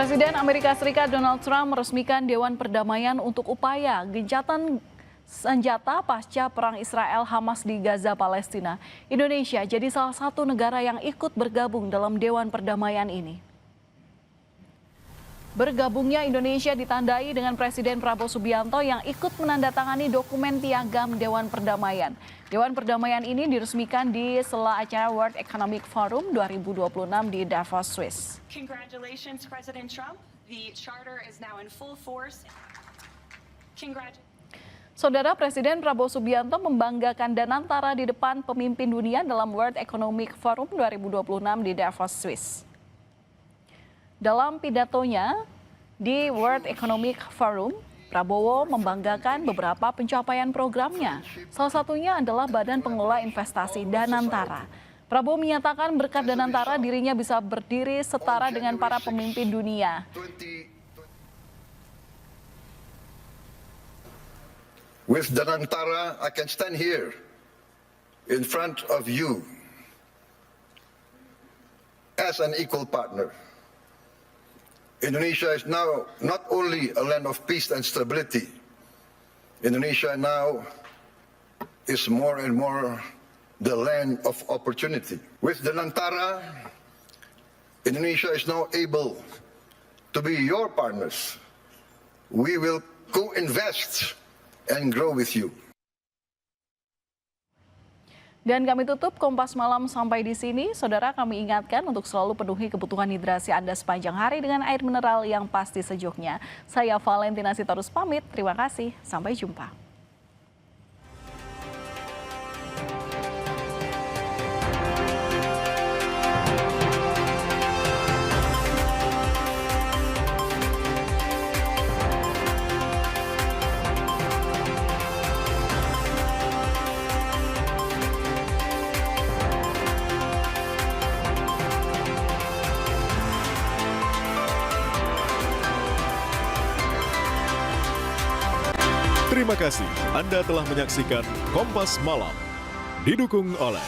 Presiden Amerika Serikat Donald Trump meresmikan Dewan Perdamaian untuk upaya gencatan senjata pasca perang Israel-Hamas di Gaza, Palestina. Indonesia jadi salah satu negara yang ikut bergabung dalam Dewan Perdamaian ini. Bergabungnya Indonesia ditandai dengan Presiden Prabowo Subianto yang ikut menandatangani dokumen piagam Dewan Perdamaian. Dewan Perdamaian ini diresmikan di sela acara World Economic Forum 2026 di Davos, Swiss. Congratulations, President Trump. The charter is now in full force. Saudara, Presiden Prabowo Subianto membanggakan Danantara di depan pemimpin dunia dalam World Economic Forum 2026 di Davos, Swiss. Dalam pidatonya di World Economic Forum, Prabowo membanggakan beberapa pencapaian programnya. Salah satunya adalah Badan Pengelola Investasi Danantara. Prabowo menyatakan berkat Danantara dirinya bisa berdiri setara dengan para pemimpin dunia. With Danantara, I can stand here in front of you as an equal partner. Indonesia is now not only a land of peace and stability. Indonesia now is more and more the land of opportunity. With Danantara, Indonesia is now able to be your partners. We will co-invest and grow with you. Dan kami tutup Kompas Malam sampai di sini. Saudara, kami ingatkan untuk selalu penuhi kebutuhan hidrasi Anda sepanjang hari dengan air mineral yang pasti sejuknya. Saya Valentina Sitorus pamit. Terima kasih. Sampai jumpa. Terima kasih Anda telah menyaksikan Kompas Malam. Didukung oleh